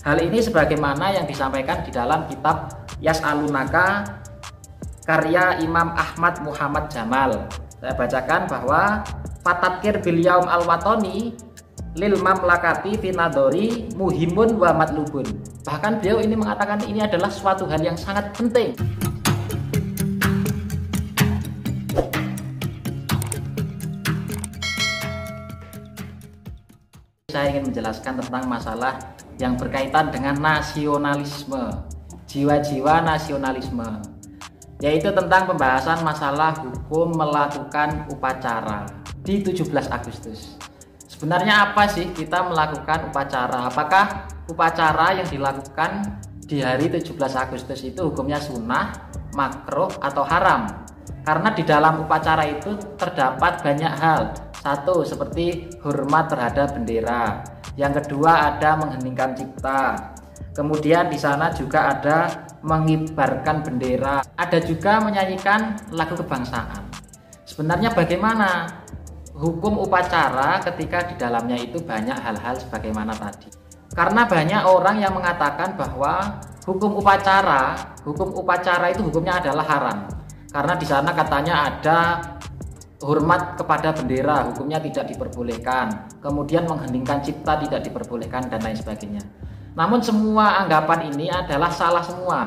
Hal ini sebagaimana yang disampaikan di dalam kitab Yas'alunaka karya Imam Ahmad Muhammad Jamal. Saya bacakan bahwa Fatadkir bil yaum al-watoni lil mamlakati finadori muhimun wa matlubun. Bahkan beliau ini mengatakan ini adalah suatu hal yang sangat penting. Saya ingin menjelaskan tentang masalah yang berkaitan dengan nasionalisme, jiwa-jiwa nasionalisme, yaitu tentang pembahasan masalah hukum melakukan upacara di 17 Agustus. Sebenarnya apa sih kita melakukan upacara? Apakah upacara yang dilakukan di hari 17 Agustus itu hukumnya sunnah, makruh, atau haram? Karena di dalam upacara itu terdapat banyak hal. Satu, seperti hormat terhadap bendera. Yang kedua, ada mengheningkan cipta. Kemudian di sana juga ada mengibarkan bendera. Ada juga menyanyikan lagu kebangsaan. Sebenarnya bagaimana hukum upacara ketika di dalamnya itu banyak hal-hal sebagaimana tadi? Karena banyak orang yang mengatakan bahwa hukum upacara itu hukumnya adalah haram. Karena di sana katanya ada hormat kepada bendera, hukumnya tidak diperbolehkan. Kemudian mengheningkan cipta tidak diperbolehkan dan lain sebagainya. Namun semua anggapan ini adalah salah semua.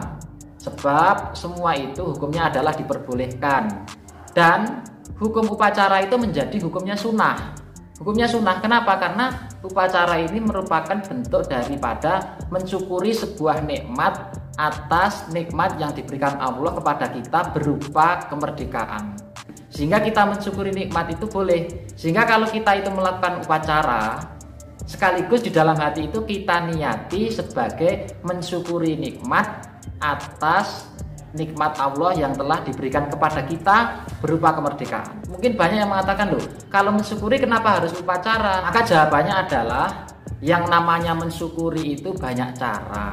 Sebab semua itu hukumnya adalah diperbolehkan. Dan hukum upacara itu menjadi hukumnya sunnah. Hukumnya sunnah, kenapa? Karena upacara ini merupakan bentuk daripada mensyukuri sebuah nikmat atas nikmat yang diberikan Allah kepada kita berupa kemerdekaan. Sehingga kita mensyukuri nikmat itu boleh. Sehingga kalau kita itu melakukan upacara, sekaligus di dalam hati itu kita niati sebagai mensyukuri nikmat atas nikmat Allah yang telah diberikan kepada kita berupa kemerdekaan. Mungkin banyak yang mengatakan, loh, kalau mensyukuri kenapa harus upacara? Maka jawabannya adalah yang namanya mensyukuri itu banyak cara.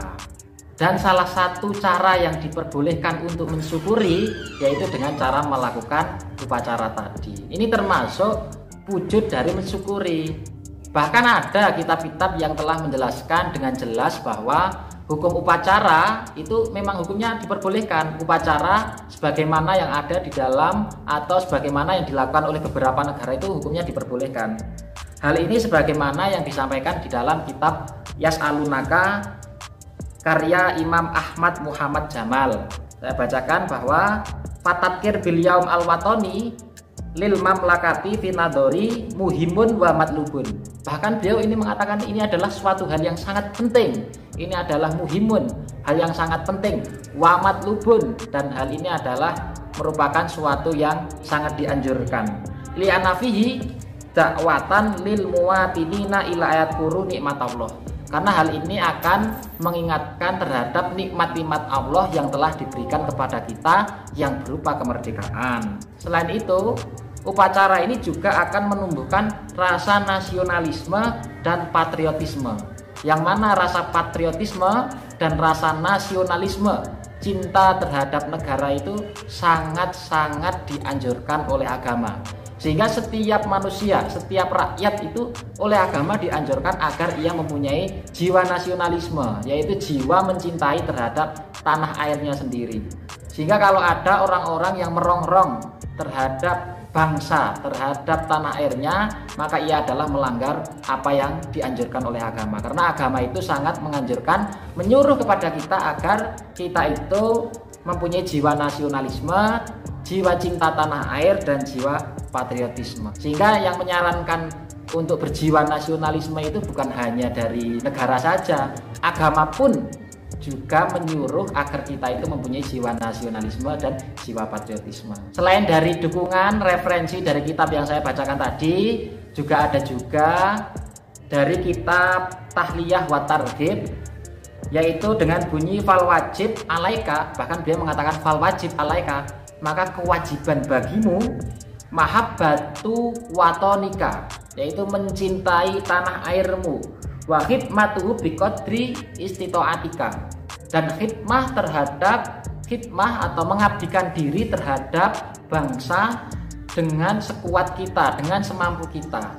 Dan salah satu cara yang diperbolehkan untuk mensyukuri yaitu dengan cara melakukan upacara tadi. Ini termasuk wujud dari mensyukuri. Bahkan ada kitab-kitab yang telah menjelaskan dengan jelas bahwa hukum upacara itu memang hukumnya diperbolehkan. Upacara sebagaimana yang ada di dalam atau sebagaimana yang dilakukan oleh beberapa negara itu hukumnya diperbolehkan. Hal ini sebagaimana yang disampaikan di dalam kitab Yas'alunaka karya Imam Ahmad Muhammad Jamal. Saya bacakan bahwa Fatadkir bil yaum al-watoni lil mamlakati finadori muhimun wa matlubun. Bahkan beliau ini mengatakan ini adalah suatu hal yang sangat penting. Ini adalah muhimun, hal yang sangat penting, wa matlubun, dan hal ini adalah merupakan suatu yang sangat dianjurkan. Li anafihi dakwatan lil muwatinina ila ayat kuru nikmat Allah. Karena hal ini akan mengingatkan terhadap nikmat-nikmat Allah yang telah diberikan kepada kita yang berupa kemerdekaan. Selain itu, upacara ini juga akan menumbuhkan rasa nasionalisme dan patriotisme. Yang mana rasa patriotisme dan rasa nasionalisme, cinta terhadap negara itu sangat-sangat dianjurkan oleh agama. Sehingga setiap manusia, setiap rakyat itu oleh agama dianjurkan agar ia mempunyai jiwa nasionalisme, yaitu jiwa mencintai terhadap tanah airnya sendiri. Sehingga kalau ada orang-orang yang merongrong terhadap bangsa, terhadap tanah airnya, maka ia adalah melanggar apa yang dianjurkan oleh agama. Karena agama itu sangat menganjurkan, menyuruh kepada kita agar kita itu mempunyai jiwa nasionalisme, jiwa cinta tanah air, dan jiwa patriotisme. Sehingga yang menyarankan untuk berjiwa nasionalisme itu bukan hanya dari negara saja, agama pun juga menyuruh agar kita itu mempunyai jiwa nasionalisme dan jiwa patriotisme. Selain dari dukungan referensi dari kitab yang saya bacakan tadi, juga ada dari kitab Tahliyah wa Targhib, yaitu dengan bunyi fal wajib alaika, bahkan dia mengatakan fal wajib alaika, maka kewajiban bagimu mahabbatu watonika, yaitu mencintai tanah airmu, wa khidmatuhu biqadri istitaatika, dan khidmah atau mengabdikan diri terhadap bangsa dengan sekuat kita, dengan semampu kita.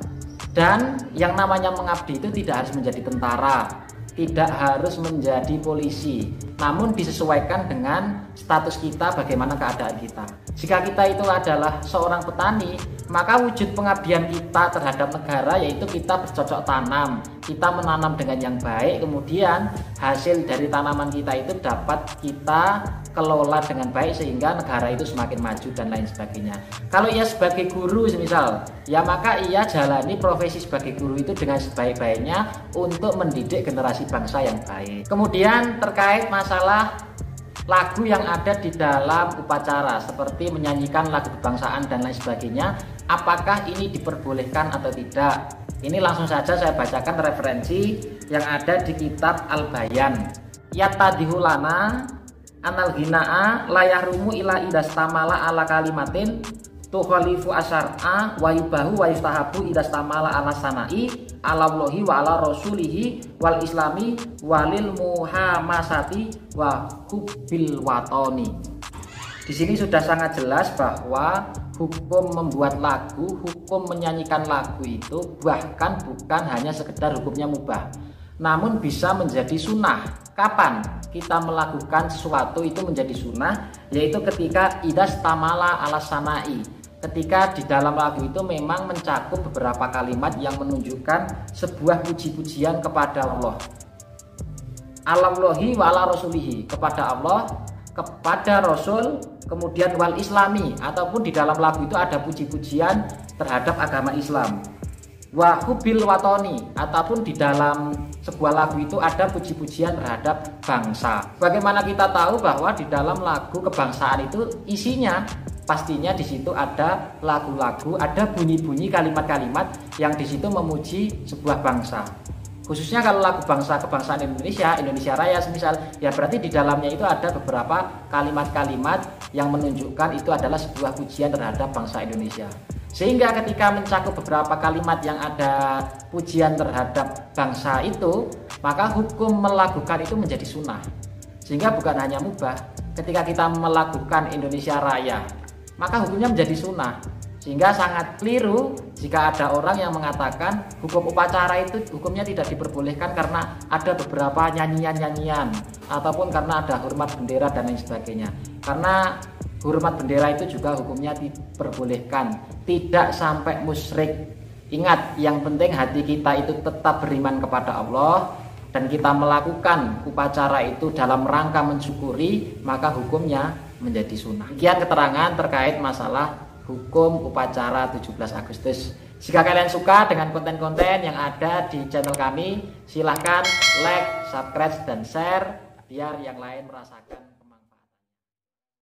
Dan yang namanya mengabdi itu tidak harus menjadi tentara, tidak harus menjadi polisi, namun disesuaikan dengan status kita, bagaimana keadaan kita. Jika kita itu adalah seorang petani, maka wujud pengabdian kita terhadap negara yaitu kita bercocok tanam, kita menanam dengan yang baik, kemudian hasil dari tanaman kita itu dapat kita kelola dengan baik sehingga negara itu semakin maju dan lain sebagainya. Kalau ia sebagai guru semisal, ya maka ia jalani profesi sebagai guru itu dengan sebaik-baiknya untuk mendidik generasi bangsa yang baik. Kemudian terkait masalah lagu yang ada di dalam upacara seperti menyanyikan lagu kebangsaan dan lain sebagainya, apakah ini diperbolehkan atau tidak? Ini langsung saja saya bacakan referensi yang ada di kitab Al-Bayan. Yatadihulana anal hinaa layahrumu ila idastamala ala kalimatin tukhalifu asyar'a wa yubahu wa yustahabu idastamala ala sanai ala Allahi wa ala rasulihi wal islami walil muhamasati wa hubbil watoni. Di sini sudah sangat jelas bahwa hukum membuat lagu, hukum menyanyikan lagu itu bahkan bukan hanya sekedar hukumnya mubah, namun bisa menjadi sunnah. Kapan kita melakukan sesuatu itu menjadi sunnah? Yaitu ketika idas tamala ala sanai, ketika di dalam lagu itu memang mencakup beberapa kalimat yang menunjukkan sebuah puji-pujian kepada Allah, Allahi wa ala rasulihi, kepada Allah, kepada Rasul, kemudian wal islami, ataupun di dalam lagu itu ada puji-pujian terhadap agama Islam, wa hubil watoni, ataupun di dalam sebuah lagu itu ada puji-pujian terhadap bangsa. Bagaimana kita tahu bahwa di dalam lagu kebangsaan itu isinya pastinya di situ ada lagu-lagu, ada bunyi-bunyi kalimat-kalimat yang di situ memuji sebuah bangsa. Khususnya kalau lagu bangsa kebangsaan Indonesia, Indonesia Raya semisal, ya berarti di dalamnya itu ada beberapa kalimat-kalimat yang menunjukkan itu adalah sebuah pujian terhadap bangsa Indonesia. Sehingga ketika mencakup beberapa kalimat yang ada pujian terhadap bangsa itu, maka hukum melakukan itu menjadi sunnah. Sehingga bukan hanya mubah, ketika kita melakukan Indonesia Raya, maka hukumnya menjadi sunnah. Sehingga sangat keliru jika ada orang yang mengatakan hukum upacara itu hukumnya tidak diperbolehkan karena ada beberapa nyanyian-nyanyian, ataupun karena ada hormat bendera dan lain sebagainya. Karena hormat bendera itu juga hukumnya diperbolehkan, tidak sampai musyrik. Ingat, yang penting hati kita itu tetap beriman kepada Allah dan kita melakukan upacara itu dalam rangka mensyukuri, maka hukumnya menjadi sunnah. Sekian keterangan terkait masalah hukum upacara 17 Agustus. Jika kalian suka dengan konten-konten yang ada di channel kami, silahkan like, subscribe, dan share biar yang lain merasakan